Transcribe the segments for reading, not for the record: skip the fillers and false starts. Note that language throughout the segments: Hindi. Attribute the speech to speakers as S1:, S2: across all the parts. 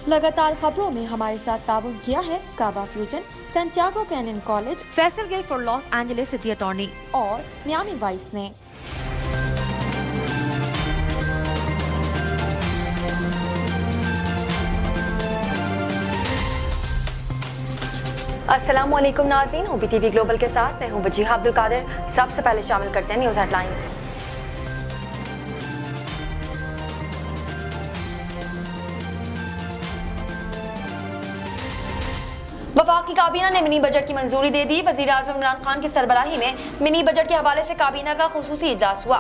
S1: लगातार खबरों में हमारे साथ ताउन किया है काबा fusion, Santiago Canon college, Faisal Gill for Los Angeles city attorney और मियामी वाइस ने।
S2: अस्सलाम वालेकुम नाज़रीन, OBTV ग्लोबल के साथ मैं हूं वजीहा अब्दुल कादिर। सबसे पहले शामिल करते हैं न्यूज़ हेडलाइंस। वफाकी काबीना ने मिनी बजट की मंजूरी दे दी। वज़ीर आज़म इमरान खान की सरबराही में मिनी बजट के हवाले से काबीना का खुसूसी इजलास हुआ।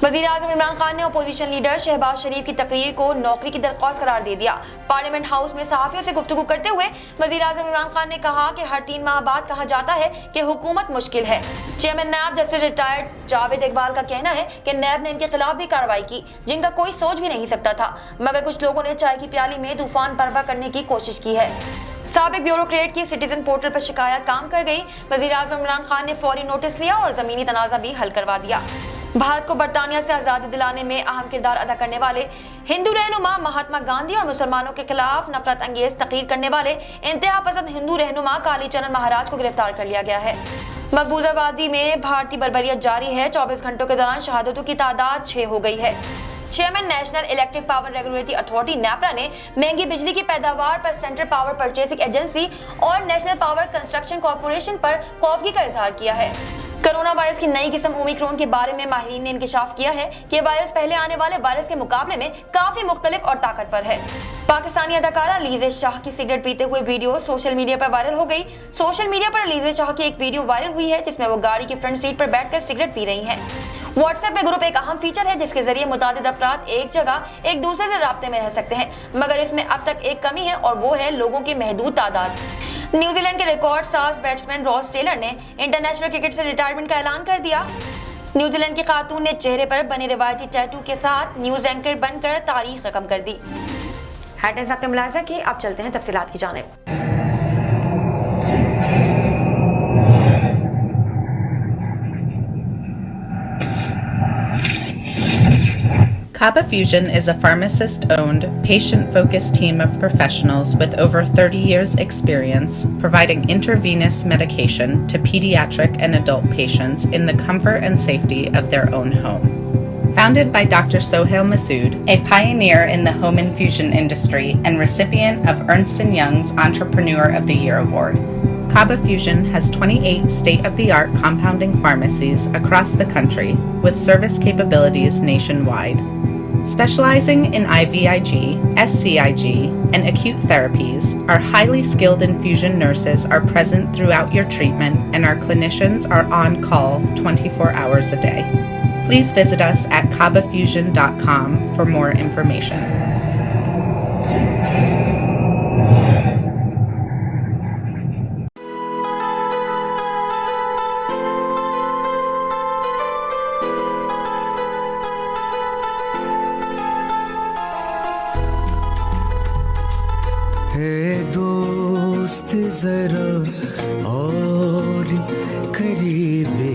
S2: वज़ीर आज़म इमरान खान ने अपोजिशन लीडर शहबाज शरीफ की तकरीर को नौकरी की दरख्वास्त करार दे दिया। पार्लियामेंट हाउस में सहाफ़ियों से गुफ्तगू करते हुए वज़ीर आज़म इमरान खान ने कहा कि हर 3 माह बाद कहा जाता है कि हुकूमत मुश्किल है। Chairman NAB justice retired Javed Iqbal का कहना है कि नैब ने इनके खिलाफ भी कार्रवाई की जिनका कोई सोच भी नहीं सकता था, मगर कुछ लोगों ने चाय की प्याली में तूफान बर्पा करने की कोशिश की है। साबिक ब्यूरोक्रेट की सिटीजन पोर्टल पर शिकायत काम कर गई। वज़ीर आज़म इमरान खान ने फौरी नोटिस लिया और ज़मीनी तनाज़ा भी हल करवा दिया। भारत को बरतानिया से आज़ादी दिलाने में अहम किरदार अदा करने वाले हिंदू रहनुमा महात्मा गांधी और मुसलमानों के खिलाफ नफरत अंगेज तकरीर करने वाले इंतहा पसंद हिंदू रहनुमा कालीचरण महाराज को गिरफ्तार कर लिया गया है। मकबूजा वादी में भारतीय बर्बरियत जारी है। 24 घंटों के दौरान शहादतों की तादाद 6 हो गई है। Chairman national electric power regulatory authority NEPRA ने महंगी बिजली की पैदावार पर सेंट्रल पावर परचेसिंग एजेंसी और नेशनल पावर कंस्ट्रक्शन कॉर्पोरेशन पर खौफगी का इजहार किया है। कोरोना वायरस की नई किस्म ओमिक्रॉन के बारे में माहिरीन ने इंकशाफ किया है कि वायरस पहले आने वाले वायरस के मुकाबले में काफी मुख्तलिफ और ताकतवर है। पाकिस्तानी अदाकारा अलीज़ा शाह की सिगरेट पीते हुए वीडियो सोशल मीडिया पर वायरल हो गई। सोशल मीडिया पर अलीज़ा शाह की एक वीडियो वायरल हुई है जिसमें वो गाड़ी की फ्रंट सीट पर बैठकर सिगरेट पी रही हैं। व्हाट्सएप में ग्रुप एक अहम फीचर है जिसके जरिए मुतादिद अफराद एक जगह एक दूसरे से राब्ते में रह सकते हैं, मगर इसमें अब तक एक कमी है और वो है लोगों की महदूद तादाद। न्यूजीलैंड के रिकॉर्ड साज बैट्समैन रॉस टेलर ने इंटरनेशनल क्रिकेट से रिटायरमेंट का ऐलान कर दिया। न्यूजीलैंड की खातून ने चेहरे पर बने रिवायती टैटू के साथ न्यूज एंकर बनकर तारीख रकम कर दी। हेडलाइंस आपने मुलाहिजा की, अब चलते हैं तफसीलात की जानिब।
S3: Kaba Fusion is a pharmacist-owned, patient-focused team of professionals with over 30 years' experience providing intravenous medication to pediatric and adult patients in the comfort and safety of their own home. Founded by Dr. Sohail Masood, a pioneer in the home infusion industry and recipient of Ernst & Young's Entrepreneur of the Year award, Kaba Fusion has 28 state-of-the-art compounding pharmacies across the country with service capabilities nationwide. Specializing in IVIG, SCIG, and acute therapies, our highly skilled infusion nurses are present throughout your treatment and our clinicians are on call 24 hours a day. Please visit us at kabafusion.com for more information.
S4: दोस्त जरा और करीबे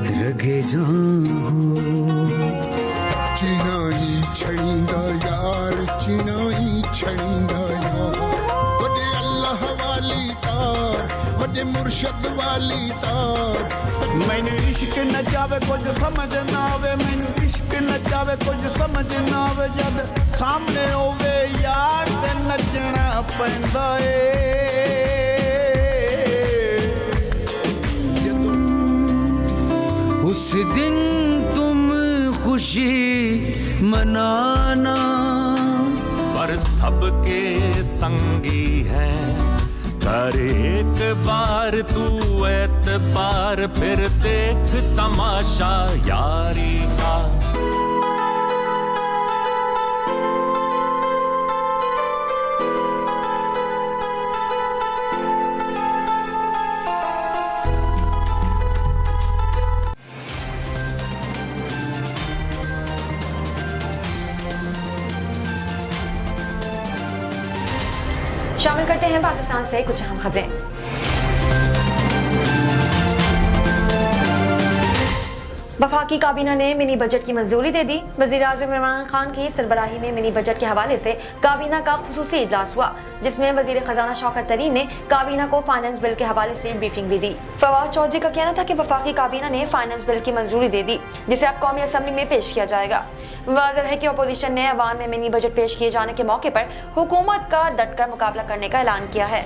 S4: रगे जाऊं चिनाई छड़ींदा यार चिनाई छड़ींदा यार वदे अल्लाह वाली तार वदे मुर्शद वाली तार मैंने इश्क न जावे कुछ समझ ना आवे मैंने इश्क न जावे कुछ समझ ना आवे जब सामने होवे यार ते नचना पैंदा उस दिन तुम खुशी मनाना
S5: पर सबके संगी हैं कर एक बार तू एतबार फिर देख तमाशा यारी का
S2: शामिल करते हैं पाकिस्तान से कुछ अहम खबरें। वफाकी काबीना ने मिनी बजट की मंजूरी दे दी। वज़ीर-ए-आज़म इमरान खान की सरबराही में मिनी बजट के हवाले से काबीना का खुसूसी इजलास हुआ, जिसमें वज़ीर खजाना शौकत तरीन ने काबीना को फाइनेंस बिल के हवाले से ब्रीफिंग भी दी। फवाद चौधरी का कहना था कि वफाकी काबीना ने फाइनेंस बिल की मंजूरी दे दी, जिसे अब कौमी असम्बली में पेश किया जाएगा। वाज़ेह है कि अपोजिशन ने अवान में मिनी बजट पेश किए जाने के मौके पर हुकूमत का डटकर मुकाबला करने का ऐलान किया है।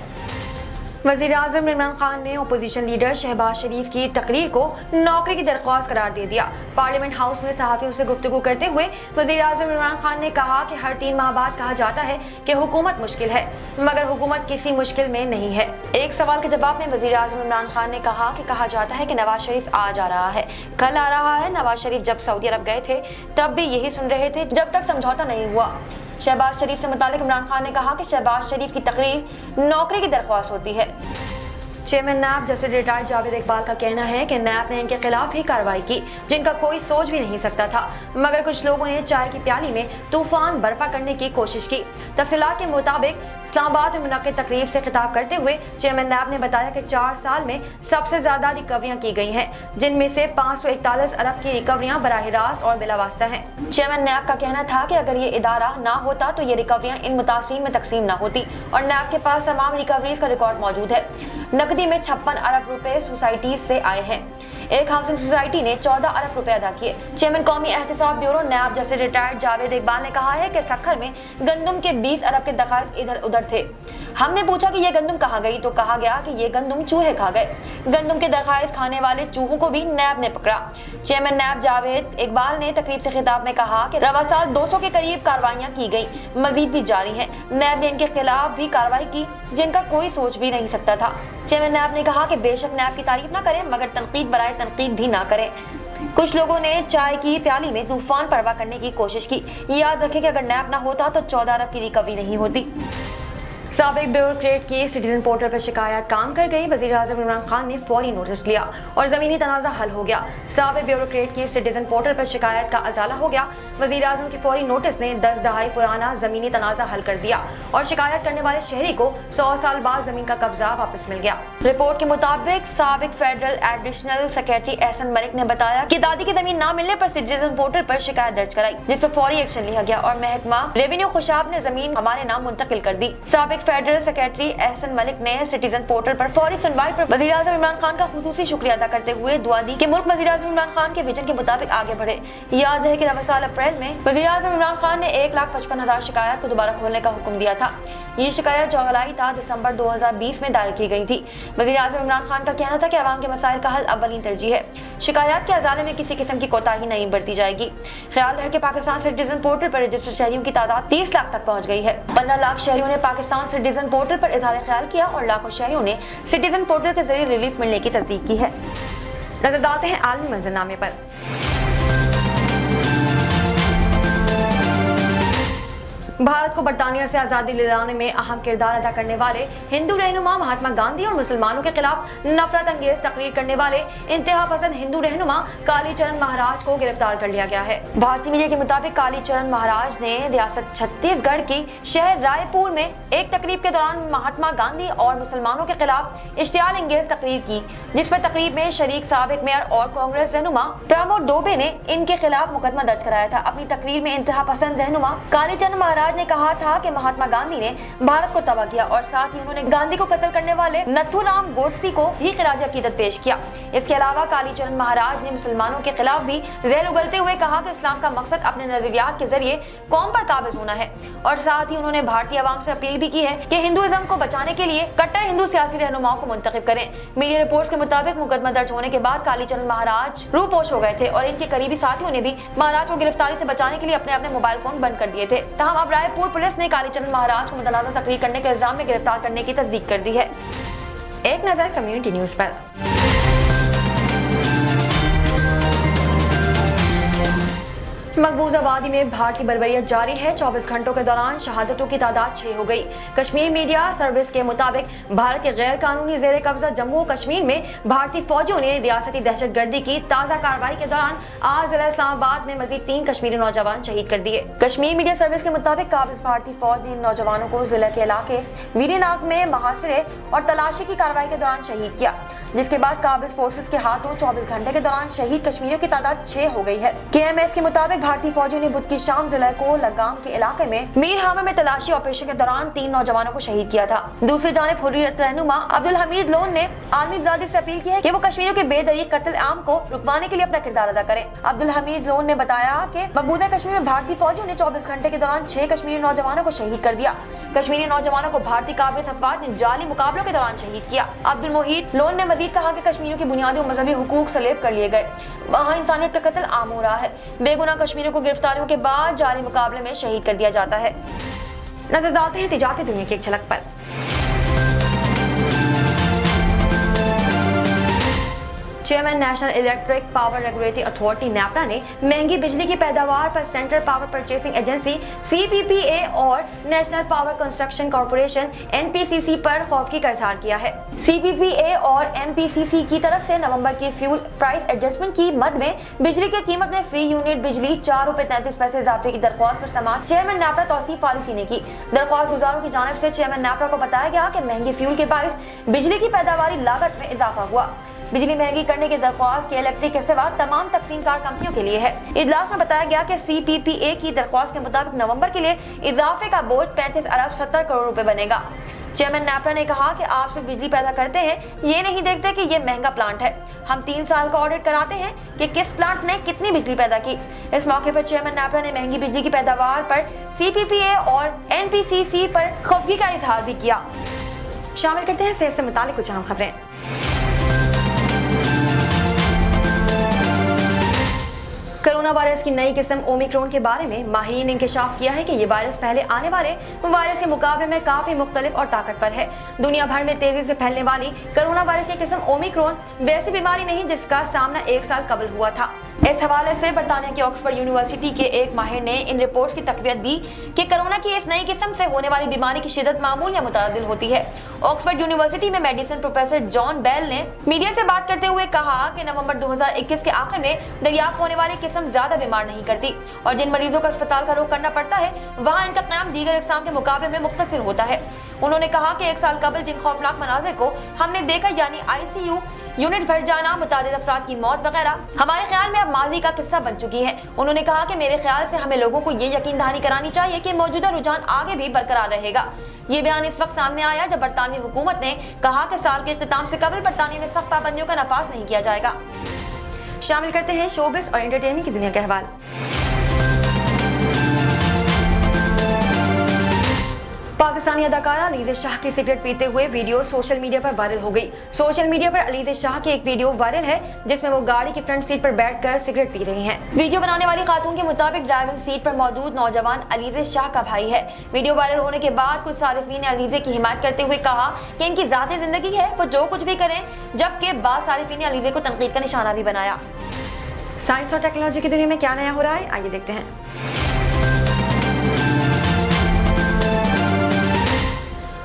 S2: वज़ीर-ए-आज़म इमरान खान ने अपोजिशन लीडर शहबाज शरीफ की तकरीर को नौकरी की दरख्वास्त करार दे दिया। पार्लियामेंट हाउस में सहाफ़ियों से गुफ्तगू करते हुए वज़ीर-ए-आज़म इमरान खान ने कहा कि हर 3 माह बाद कहा जाता है कि हुकूमत मुश्किल है, मगर हुकूमत किसी मुश्किल में नहीं है। एक सवाल के जवाब में वज़ीर-ए-आज़म इमरान खान ने कहा कि कहा जाता है कि नवाज शरीफ आज आ रहा है, कल आ रहा है। नवाज शरीफ जब सऊदी अरब गए थे तब भी यही सुन रहे थे जब तक समझौता नहीं हुआ। शहबाज शरीफ से मुतालिक इमरान खान ने कहा कि शहबाज शरीफ की तकरीर नौकरी की दरख्वास्त होती है। Chairman NAB justice retired Javed Iqbal का कहना है कि नैब ने इनके खिलाफ ही कार्रवाई की जिनका कोई सोच भी नहीं सकता था, मगर कुछ लोगों ने चाय की प्याली में तूफान बर्पा करने की कोशिश की। तफसीलात के मुताबिक इस्लामाबाद में मुनक्किद तकरीब से खिताब करते हुए चेयरमैन नैब ने बताया कि 4 साल में सबसे ज्यादा रिकवरियां की गई हैं, जिनमें से 541 अरब की रिकवरियां बराह रास्त और बिलावास्ता हैं। चेयरमैन नैब का कहना था कि अगर ये इदारा ना होता तो ये रिकवरियां इन मुतासिरीन में तकसीम ना होती, और नैब के पास तमाम रिकवरीज का रिकॉर्ड मौजूद है। नकदी में 56 अरब रुपए सोसाइटी से आए हैं। एक हाउसिंग सोसाइटी ने 14 अरब रुपए अदा किए। चेयरमैन कौमी एहतिसाब bureau NAB justice retired Javed Iqbal ने कहा है कि सखर में गंदम के 20 अरब के दखाइज इधर उधर थे। हमने पूछा कि ये गंदम कहाँ गई, तो कहा गया कि ये गंदम चूहे खा गए। गंदम के दखाइज खाने वाले चूहों को भी नैब ने पकड़ा। चेयरमैन नैब जावेद इकबाल ने तकरीब से खिताब में कहा कि रवा साल 200 के करीब कार्रवाइयां की गई, मजीद भी जारी हैं। नैब ने इनके खिलाफ भी कार्रवाई की जिनका कोई सोच भी नहीं सकता था। चेयरमैन नैब ने कहा कि बेशक नैब की तारीफ ना करें, मगर तनकीद बराए तनकीद भी ना करें। कुछ लोगों ने चाय की प्याली में तूफान परवा करने की कोशिश की। याद रखें कि अगर नैब ना होता तो 14 अरब की रिकवरी नहीं होती। साबिक ब्यूरोक्रेट की सिटीजन पोर्टल पर शिकायत काम कर गई। वज़ीर-ए-आज़म इमरान खान ने फौरी नोटिस लिया और ज़मीनी तनाज़ा हल हो गया। साबिक ब्यूरोक्रेट की सिटीजन पोर्टल पर शिकायत का अजाला हो गया। वज़ीर-ए-आज़म की फौरी नोटिस ने 10 दहाई पुराना ज़मीनी तनाज़ा हल कर दिया और शिकायत करने वाले शहरी को 100 साल बाद ज़मीन का कब्जा वापस मिल गया। रिपोर्ट के मुताबिक साबिक federal additional secretary Ehsan Malik ने बताया कि दादी की जमीन न मिलने पर सिटीजन पोर्टल पर शिकायत दर्ज कराई, जिस पर फौरी एक्शन लिया गया और महकमा रेवेन्यू खुशाब ने जमीन हमारे नाम मुंतकिल कर दी। साबिक फेडरल सेक्रेटरी एहसन मलिक ने सिटीजन पोर्टल पर फौरी सुनवाई पर वज़ीर-ए-आज़म इमरान खान का खुसूसी शुक्रिया अदा करते हुए दुआ दी कि मुल्क वज़ीर-ए-आज़म इमरान खान के विजन के मुताबिक आगे बढ़े। याद है कि रवा साल अप्रैल में वज़ीर-ए-आज़म इमरान खान ने 1,55,000 शिकायत को दोबारा खोलने का हुक्म दिया था। ये शिकायत जो जुलाई था दिसंबर 2020 में दायर की गई थी। वज़ीर-ए-आज़म इमरान खान का कहना था कि अवाम के मसाइल का हल अव्वलीन तरजीह है। शिकायत के अजाले में किसी किस्म की कोताही नहीं बरती जाएगी। ख्याल है कि पाकिस्तान सिटीजन पोर्टल पर रजिस्टर्ड शहरियों की तादाद 30 लाख तक पहुंच गई है। 15 लाख शहरियों ने पाकिस्तान सिटीजन पोर्टल पर इजहार ख्याल किया और लाखों शहरियों ने सिटीजन पोर्टल के जरिए रिलीफ मिलने की तस्दीक की है। नजर डालते हैं आलमी मंजरनामे पर। भारत को बरतानिया से आज़ादी दिलाने में अहम किरदार अदा करने वाले हिंदू रहनुमा महात्मा गांधी और मुसलमानों के खिलाफ नफरत अंगेज तकरीर करने वाले इंतहा पसंद हिंदू रहनुमा कालीचरण महाराज को गिरफ्तार कर लिया गया है। भारतीय मीडिया के मुताबिक कालीचरण महाराज ने रियासत छत्तीसगढ़ की शहर रायपुर में एक तकरीब के दौरान महात्मा गांधी और मुसलमानों के खिलाफ इश्तियाल अंगेज तकरीर की, जिस पर तकरीब में शरीक साबिक मेयर और कांग्रेस रहनुमा प्रमोद दुबे ने इनके खिलाफ मुकदमा दर्ज कराया था। अपनी तकरीर में इंतहा पसंद रहनुमा कालीचरण महाराज ने कहा था कि महात्मा गांधी ने भारत को तबाह किया और साथ ही उन्होंने गांधी को कत्ल करने वाले नथुराम गोडसे को भी खिराज अकीदत पेश किया। इसके अलावा कालीचरण महाराज ने मुसलमानों के खिलाफ भी जहर उगलते हुए कहा कि इस्लाम का मकसद अपने नजरियात के जरिए कौम पर काबिज होना है और साथ ही उन्होंने भारतीय आवाम से अपील भी की है कि हिंदुइज्म को बचाने के लिए कट्टर हिंदू सियासी रहनुमाओं को मुंतखब करें। मीडिया रिपोर्ट्स के मुताबिक मुकदमा दर्ज होने के बाद कालीचरण महाराज रूपोश हो गए थे और इनके करीबी साथियों ने भी महाराज को गिरफ्तारी से बचाने के लिए अपने अपने मोबाइल फोन बंद कर दिए थे। तहम अब रायपुर पुलिस ने कालीचरण महाराज को मुतनाज़ा तकरीर करने के इल्जाम में गिरफ्तार करने की तस्दीक कर दी है। एक नजर कम्युनिटी न्यूज पर। मकबूजा वादी में भारतीय बर्बरियत जारी है। 24 घंटों के दौरान शहादतों की तादाद 6 हो गई। कश्मीर मीडिया सर्विस के मुताबिक भारत के गैर कानूनी जेर कब्जा जम्मू और कश्मीर में भारतीय फौजियों ने रियासती दहशतगर्दी की ताज़ा कार्रवाई के दौरान आज जिला इस्लामाबाद में मजीद 3 कश्मीरी नौजवान शहीद कर दिए। कश्मीर मीडिया सर्विस के मुताबिक काबिज भारतीय फौज ने इन नौजवानों को जिले के इलाके वीरनाग में महासरे और तलाशी की कार्रवाई के दौरान शहीद किया, जिसके बाद काबिज फोर्सेस के हाथों 24 घंटे के दौरान शहीद कश्मीरियों की तादाद 6 हो गई है। KMS के मुताबिक भारतीय फौजियों ने बुध की शाम जिले को लगाम के इलाके में मीर हामा में तलाशी ऑपरेशन के दौरान 3 नौजवानों को शहीद किया था। दूसरी जानिब हुर्रियत रहनुमा अब्दुल हमीद लोन ने आलमी बरादरी से अपील की है कि वो कश्मीरियों के बेदरीक कत्ल आम को रुकवाने के लिए अपना किरदार अदा करें। अब्दुल हमीद लोन ने बताया कि मकबूजा कश्मीर में भारतीय फौजियों ने 24 घंटे के दौरान 6 कश्मीरी नौजवानों को शहीद कर दिया। कश्मीरी नौजवानों को भारतीय काबिज अफवाज ने जाली मुकाबलों के दौरान शहीद किया। अब्दुल मोहीद लोन ने मजीद कहा कि कश्मीरियों के बुनियादी और मजहबी हुकूक सलेब कर लिए गए। वहाँ इंसानियत का कत्ल आम हो रहा है। बेगुनाह कश्मीरियों को गिरफ्तारियों के बाद जारी मुकाबले में शहीद कर दिया जाता है। नजर डालते हैं तिजारती दुनिया की एक झलक पर। Chairman national electric power regulatory authority NEPRA ने महंगी बिजली की पैदावार पर central power purchasing agency CPPA और national power construction corporation NPCC पर खौफ का इजहार किया है। CPPA और MPCC की तरफ से नवंबर की फ्यूल प्राइस एडजस्टमेंट की मद में बिजली की कीमत में फी यूनिट बिजली 4 रुपए 33 पैसे इजाफे की दरख्वास्त पर समाअत चेयरमैन नेपरा तौसीफ फारूकी ने की। दरख्वास्त गुजारों की जानिब से चेयरमैन नेपरा को बताया गया कि महंगी फ्यूल के बाइस बिजली की पैदावारी लागत में इजाफा हुआ। बिजली महंगी करने की दरख्वास्त के इलेक्ट्रिक के सिवा तमाम तकसीमकार कंपनियों के लिए है। इजलास में बताया गया कि CPPA की दरख्वास्त के मुताबिक नवंबर के लिए इजाफे का बोझ 35 अरब 70 करोड़ रुपए बनेगा। चेयरमैन नेपरा ने कहा कि आप सिर्फ बिजली पैदा करते हैं, ये नहीं देखते कि ये महंगा प्लांट है। हम 3 साल का ऑडिट कराते हैं कि किस प्लांट ने कितनी बिजली पैदा की। इस मौके पर चेयरमैन नेपरा ने महंगी बिजली की पैदावार पर CPPA और NPCC पर खौफगी का इजहार भी किया। शामिल करते हैं सेहत से मुतालिक कुछ अहम खबरें। कोरोना वायरस की नई किस्म ओमिक्रॉन के बारे में माहिरीन ने इंकशाफ किया है कि ये वायरस पहले आने वाले वायरस के मुकाबले में काफी मुख्तलिफ और ताकतवर है। दुनिया भर में तेजी से फैलने वाली कोरोना वायरस की किस्म ओमिक्रॉन वैसी बीमारी नहीं जिसका सामना 1 साल कबल हुआ था। इस हवाले से बरतानिया की ऑक्सफोर्ड यूनिवर्सिटी के एक माहिर ने इन रिपोर्ट्स की तकवीत दी कि कोरोना की इस नई किस्म से होने वाली बीमारी की शिद्दत मामूल या मुतअद्दिल होती है। ऑक्सफोर्ड यूनिवर्सिटी में मेडिसिन प्रोफेसर जॉन बेल ने मीडिया से बात करते हुए कहा कि नवंबर 2021 के आखिर में दरियाफ्त होने वाली किस्म ज्यादा बीमार नहीं करती और जिन मरीजों को अस्पताल का रुख करना पड़ता है वहाँ इनका क़याम दीगर इक़साम के मुकाबले में मुख्तसर होता है। उन्होंने कहा कि 1 साल कबल जिन खौफनाक मनाजिर को हमने देखा यानी ICU यूनिट भर जाना, मुतादिद अफराद की मौत वगैरह हमारे ख्याल में अब माजी का किस्सा बन चुकी है। उन्होंने कहा कि मेरे ख्याल से हमें लोगों को ये यकीन दहानी करानी चाहिए कि मौजूदा रुझान आगे भी बरकरार रहेगा। ये बयान इस वक्त सामने आया जब बरतानवी हुकूमत ने कहा कि साल के इख्तिताम से कबल बरतानिया में सख्त पाबंदियों का नफाज नहीं किया जाएगा। शामिल करते हैं शोबिस और एंटरटेनमेंट की दुनिया के अहवाल। पाकिस्तानी अदाकारा अलीज़ा शाह की सिगरेट पीते हुए वीडियो सोशल मीडिया पर वायरल हो गई। सोशल मीडिया पर अलीज़ा शाह की एक वीडियो वायरल है जिसमें वो गाड़ी की फ्रंट सीट पर बैठकर सिगरेट पी रही हैं। वीडियो बनाने वाली खातून के मुताबिक ड्राइविंग सीट पर मौजूद नौजवान अलीज़ा शाह का भाई है। वीडियो वायरल होने के बाद कुछ सारिफीन ने अलीज़ा की हिमायत करते हुए कहा कि इनकी ज़ाती जिंदगी है, वो जो कुछ भी करें, जबकि बाद सारिफीन ने अलीज़ा को तनकीद का निशाना भी बनाया। साइंस और टेक्नोलॉजी की दुनिया में क्या नया हो रहा है, आइए देखते हैं।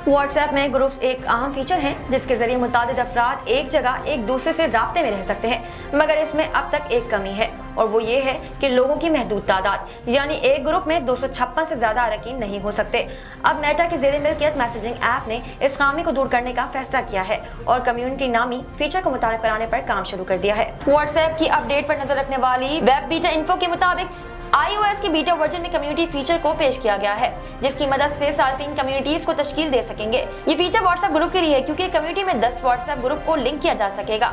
S2: व्हाट्सएप में ग्रुप्स एक अहम फीचर है जिसके जरिए मुतादिद अफराद एक जगह एक दूसरे से राब्ते में रह सकते हैं, मगर इसमें अब तक एक कमी है और वो ये है कि लोगों की महदूद तादाद, यानी एक ग्रुप में 256 से ज्यादा अरकान नहीं हो सकते। अब मेटा के ज़ेरे मिल्कियत मैसेजिंग ऐप ने इस खामी को दूर करने का फैसला किया है और कम्युनिटी नामी फीचर को मुतारिफ कराने पर काम शुरू कर दिया है। व्हाट्सएप की अपडेट पर नजर रखने वाली वेब बीटा इन्फो के मुताबिक iOS के बीटा वर्जन में कम्युनिटी फीचर को पेश किया गया है जिसकी मदद से सार्फिन कम्युनिटीज को तश्कील दे सकेंगे। ये फीचर व्हाट्सएप ग्रुप के लिए है क्योंकि कम्युनिटी में 10 व्हाट्सएप ग्रुप को लिंक किया जा सकेगा।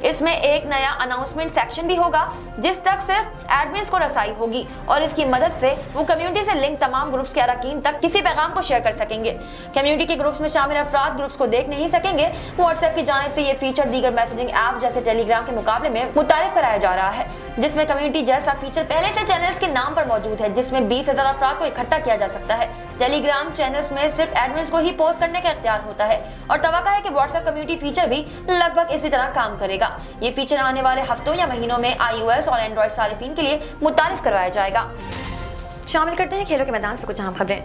S2: इसमें एक नया अनाउंसमेंट सेक्शन भी होगा जिस तक सिर्फ एडमिन्स को रसाई होगी और इसकी मदद से वो कम्युनिटी से लिंक तमाम ग्रुप्स के अरकान तक किसी पैगाम को शेयर कर सकेंगे। कम्युनिटी के ग्रुप्स में शामिल अफराद ग्रुप्स को देख नहीं सकेंगे। व्हाट्सएप की जानिब से ये फीचर दीगर मैसेजिंग ऐप जैसे टेलीग्राम के मुकाबले में मुतारिफ कराया जा रहा है, जिसमें कम्युनिटी जैसा फीचर पहले से चैनल्स के नाम पर मौजूद है जिसमें 20,000 अफराद को इकट्ठा किया जा सकता है। टेलीग्राम चैनल्स में सिर्फ एडमिन्स को ही पोस्ट करने का इख्तियार होता है और तवक्को है कि व्हाट्सएप कम्युनिटी फीचर भी लगभग इसी तरह काम करेगा। ये फीचर आने वाले हफ्तों या महीनों में iOS और एंड्रॉइड सारिफीन के लिए मुतारिफ करवाया जाएगा। शामिल करते हैं खेलों के मैदान से कुछ अहम खबरें।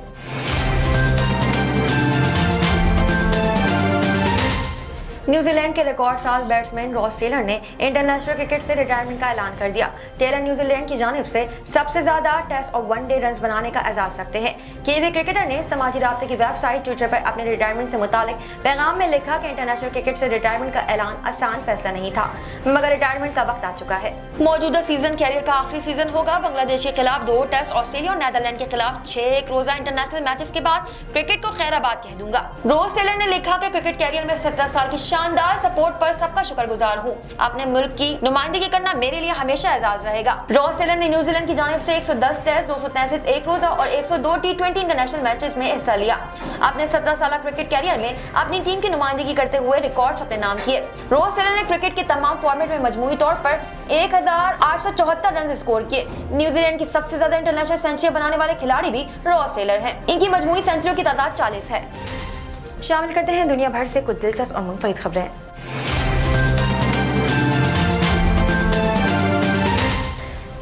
S2: न्यूजीलैंड के रिकॉर्ड साज बैट्समैन रॉस टेलर ने इंटरनेशनल क्रिकेट से रिटायरमेंट का ऐलान कर दिया। टेलर न्यूजीलैंड की जानिब से सबसे ज्यादा टेस्ट और वनडे रन्स बनाने का एजाज रखते हैं। कीवी क्रिकेटर ने समाजी राब्ते की वेबसाइट ट्विटर पर अपने रिटायरमेंट से मुतालिक पैगाम में लिखा कि इंटरनेशनल क्रिकेट से रिटायरमेंट का ऐलान आसान फैसला नहीं था, मगर रिटायरमेंट का वक्त आ चुका है। मौजूदा सीजन कैरियर का आखिरी सीजन होगा। बांग्लादेश के खिलाफ 2 टेस्ट, ऑस्ट्रेलिया और नीदरलैंड के खिलाफ 6 एक रोजा इंटरनेशनल मैचेस के बाद क्रिकेट को खैराबाद कह दूंगा। रॉस टेलर ने लिखा कि क्रिकेट कैरियर में 17 साल की शानदार सपोर्ट पर सबका शुक्रगुजार हूँ। अपने मुल्क की नुमाइंदगी करना मेरे लिए हमेशा एजाज रहेगा। रॉस टेलर ने न्यूजीलैंड की जानिब से 110 टेस्ट, 233 एक रोजा और 102 T20 इंटरनेशनल मैचेस में हिस्सा लिया। अपने 17 साल क्रिकेट कैरियर में अपनी टीम की नुमाइंदगी करते हुए रिकॉर्ड्स अपने नाम किए। रॉस टेलर ने क्रिकेट के तमाम फॉर्मेट में मजमूई तौर पर 1874 रन स्कोर किए। न्यूजीलैंड की सबसे ज्यादा इंटरनेशनल सेंचुरी बनाने वाले खिलाड़ी भी रॉस टेलर हैं। इनकी मजमूई सेंचुरियों की तादाद 40 है। शामिल करते हैं दुनिया भर से कुछ दिलचस्प और मुनफरिद खबरें।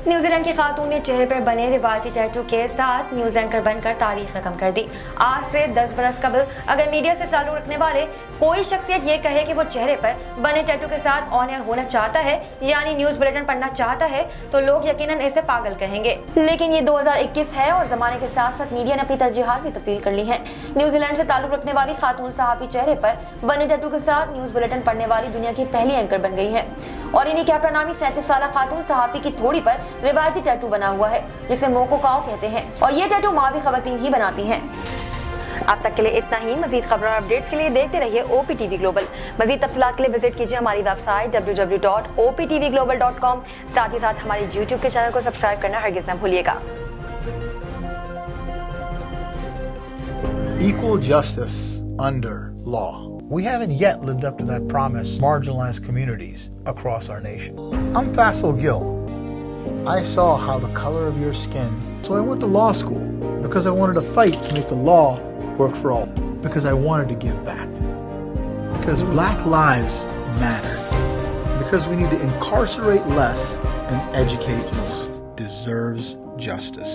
S2: न्यूजीलैंड की खातून ने चेहरे पर बने रिवायती टैटू के साथ न्यूज़ एंकर बनकर तारीख रकम कर दी। आज से 10 बरस कबल अगर मीडिया से ताल्लुक रखने वाले कोई शख्सियत ये कहे कि वो चेहरे पर बने टैटू के साथ ऑन एयर होना चाहता है, यानी न्यूज़ बुलेटिन पढ़ना चाहता है, तो लोग यकीनन इसे पागल कहेंगे। लेकिन ये 2021 है और जमाने के साथ साथ मीडिया ने अपनी तरजीहात भी तब्दील कर ली हैं। न्यूजीलैंड से ताल्लुक रखने वाली खातून सहाफ़ी चेहरे पर बने टैटू के साथ न्यूज़ बुलेटिन पढ़ने वाली दुनिया की पहली एंकर बन गई है। और इन्हीं कैप्रा नामी 37 साल खातून सहाफ़ी की थोड़ी पर रिवायती टैटू बना हुआ है, जिसे मोको काओ कहते हैं, और ये टैटू मावी खवातीन ही बनाती हैं। अब तक के लिए इतना ही। मजीद खबरों और अपडेट्स के लिए देखते रहिए OPTV ग्लोबल। मजीद तफसीलात के लिए विजिट कीजिए हमारी वेबसाइट www.optvglobal.com। साथ ही साथ हमारे YouTube के चैनल को सब्सक्राइब करना हरगिज़ न भूलिएगा।
S6: Equal justice under law. We haven't yet lived up to that promise, marginalized communities across our nation. I'm Faisal Gill. I saw how the color of your skin, so I went to law school because I wanted to fight to make the law work for all, because I wanted to give back, because black lives matter, because we need to incarcerate less and educate more. Deserves justice.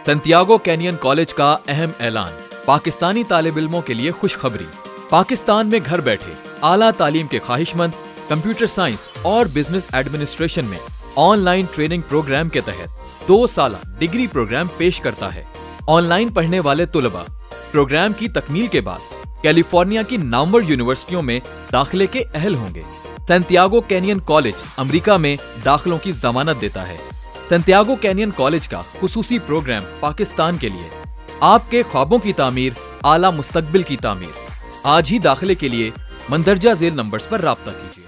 S7: Santiago canyon college का अहम ऐलान। पाकिस्तानी तालिब इल्मों के लिए खुशखबरी। पाकिस्तान में घर बैठे आला तालीम के ख्वाहिशमंद कंप्यूटर साइंस और बिजनेस एडमिनिस्ट्रेशन में ऑनलाइन ट्रेनिंग प्रोग्राम के तहत 2 साला डिग्री प्रोग्राम पेश करता है। ऑनलाइन पढ़ने वाले तुलबा प्रोग्राम की तकमील के बाद कैलिफोर्निया की नामवर यूनिवर्सिटियों में दाखिले के अहल होंगे। सैंटियागो कैनियन कॉलेज अमेरिका में दाखिलों की जमानत देता है। सैंटियागो कैनियन कॉलेज का खुसूसी प्रोग्राम पाकिस्तान के लिए आपके ख्वाबों की तामीर, आला मुस्तकबिल की तामीर। आज ही दाखिले के लिए मंदरजा झेल नंबर्स पर राब्ता कीजिए।